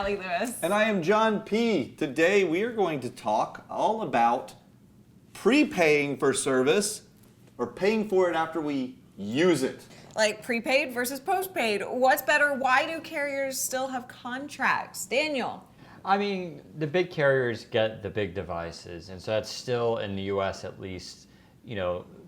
Charlie Lewis. And I am John P. Today we are going to talk all about prepaying for service or paying for it after we use it. Like prepaid versus postpaid. What's better? Why do carriers still have contracts? Daniel. I mean, the big carriers get the big devices, and so that's still, in the U.S. at least,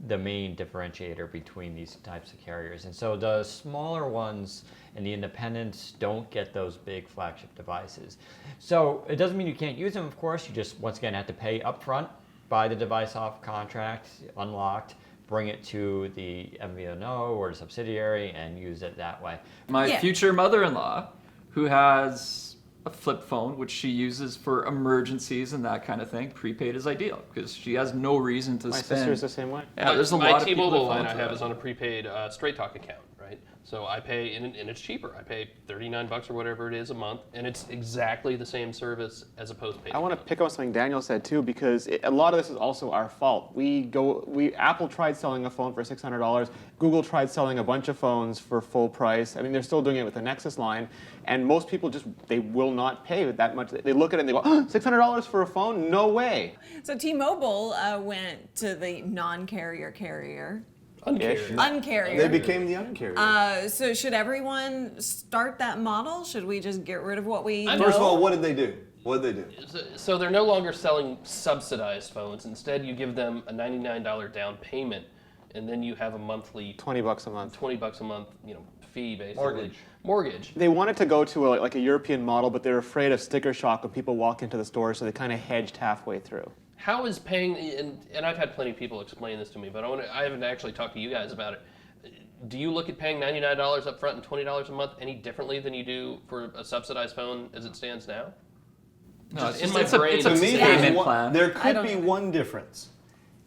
the main differentiator between these types of carriers. And so the smaller ones and the independents don't get those big flagship devices. So it doesn't mean you can't use them, of course. You just, once again, have to pay upfront, buy the device off contract, unlocked, bring it to the MVNO or the subsidiary, and use it that way. My future mother-in-law, who has a flip phone, which she uses for emergencies and that kind of thing, prepaid is ideal because she has no reason to spend. My sister's the same way. Yeah, there's a lot of people T-Mobile that line fall I into have that. is on a prepaid Straight Talk account, right? So I pay, and it's cheaper. I pay $39 or whatever it is a month, and it's exactly the same service as a postpaid. I want to pick up something Daniel said too, because a lot of this is also our fault. Apple tried selling a phone for $600. Google tried selling a bunch of phones for full price. I mean, they're still doing it with the Nexus line, and most people they will not pay that much. They look at it and they go, oh, $600 for a phone? No way. So T-Mobile went to the non-carrier carrier. Uncarrier. Uncarrier. They became the uncarrier. So should everyone start that model? Should we just get rid of what we know? First of all, what did they do? What did they do? So they're no longer selling subsidized phones. Instead, you give them a $99 down payment, and then you have a monthly $20 a month. $20 a month, fee basically. Mortgage. They wanted to go to a European model, but they're afraid of sticker shock when people walk into the store, so they kind of hedged halfway through. How is paying, and I've had plenty of people explain this to me, but I haven't actually talked to you guys about it. Do you look at paying $99 up front and $20 a month any differently than you do for a subsidized phone as it stands now? No, it's in just, my it's a, brain, it's a To me, payment plan. there I could don't be know. one difference.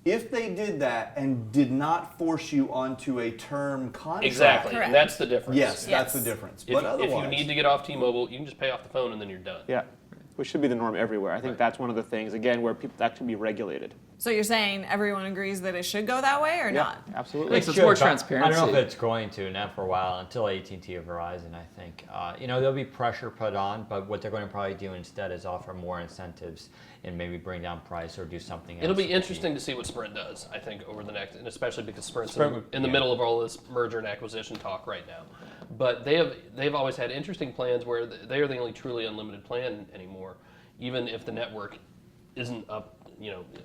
If they did that and did not force you onto a term contract. Exactly. Correct. That's the difference. Yes, that's the Yes. difference. If, But if otherwise, you need to get off T-Mobile, you can just pay off the phone and then you're done. Yeah, which should be the norm everywhere. I think that's one of the things, again, where that should be regulated. So you're saying everyone agrees that it should go that way or not? Absolutely. Makes it's Should, more but transparency. I don't know if it's going to, not for a while, until AT&T or Verizon, I think. There'll be pressure put on, but what they're going to probably do instead is offer more incentives and maybe bring down price or do something else. It'll be interesting to see what Sprint does, I think, over the next, and especially because Sprint's in the yeah. middle of all this merger and acquisition talk right now. But they've always had interesting plans where they are the only truly unlimited plan anymore, even if the network isn't up,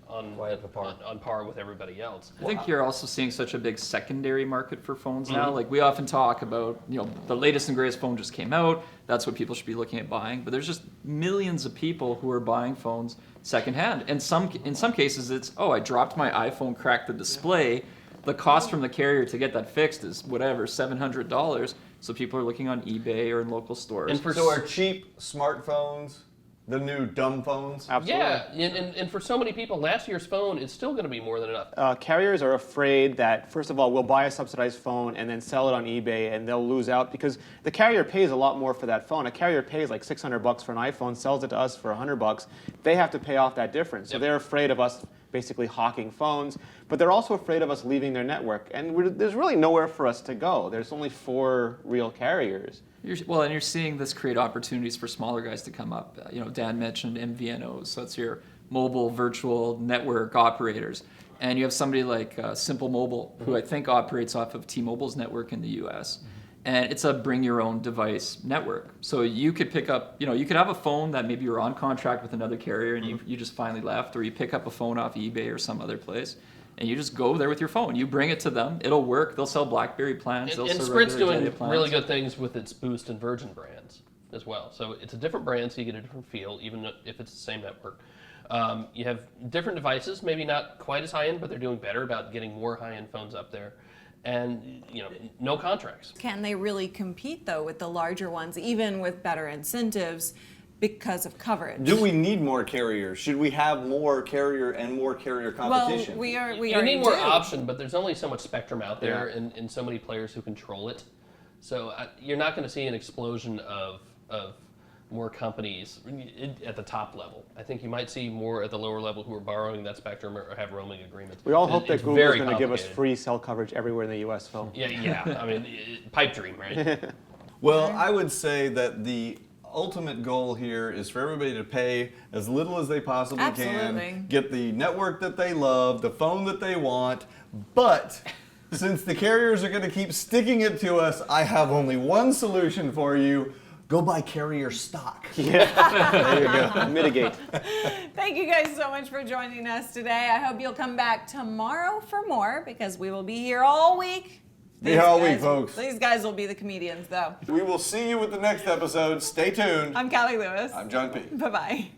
on par with everybody else. I think you're also seeing such a big secondary market for phones now. Like we often talk about, the latest and greatest phone just came out. That's what people should be looking at buying. But there's just millions of people who are buying phones secondhand. And in some cases, it's I dropped my iPhone, cracked the display. The cost from the carrier to get that fixed is whatever, $700. So people are looking on eBay or in local stores. And for so are cheap smartphones the new dumb phones? Absolutely. Yeah, and for so many people, last year's phone is still going to be more than enough. Carriers are afraid that, first of all, we'll buy a subsidized phone and then sell it on eBay and they'll lose out because the carrier pays a lot more for that phone. A carrier pays like $600 for an iPhone, sells it to us for $100. They have to pay off that difference. So Yep. they're afraid of us basically hawking phones, but they're also afraid of us leaving their network. And there's really nowhere for us to go. There's only 4 real carriers. And you're seeing this create opportunities for smaller guys to come up. Dan mentioned MVNOs, so it's your mobile virtual network operators. And you have somebody like Simple Mobile, who I think operates off of T-Mobile's network in the US. And it's a bring your own device network. So you could pick up, you could have a phone that maybe you're on contract with another carrier and you just finally left, or you pick up a phone off eBay or some other place. And you just go there with your phone. You bring it to them. It'll work. They'll sell BlackBerry plans. They'll And sell Sprint's regular doing data plans. really good things with its Boost and Virgin brands as well. So it's a different brand, so you get a different feel, even if it's the same network. You have different devices, maybe not quite as high-end, but they're doing better about getting more high-end phones up there. And, no contracts. Can they really compete, though, with the larger ones, even with better incentives because of coverage? Do we need more carriers? Should we have more carrier and more carrier competition? Well, we You already need more do. option, but there's only so much spectrum out there Yeah. and so many players who control it. So you're not going to see an explosion of more companies at the top level. I think you might see more at the lower level who are borrowing that spectrum or have roaming agreements. We all hope that It's Google's very going to give us complicated. free cell coverage everywhere in the US, Phil. Yeah. I mean, pipe dream, right? Well, I would say that the ultimate goal here is for everybody to pay as little as they possibly Absolutely. can, get the network that they love, the phone that they want, but since the carriers are going to keep sticking it to us, I have only one solution for you. Go buy carrier stock. There you go. Mitigate. Thank you guys so much for joining us today. I hope you'll come back tomorrow for more because we will be here all week. Be here all week, guys- folks. These guys will be the comedians, though. We will see you with the next episode. Stay tuned. I'm Callie Lewis. I'm John P. Bye-bye.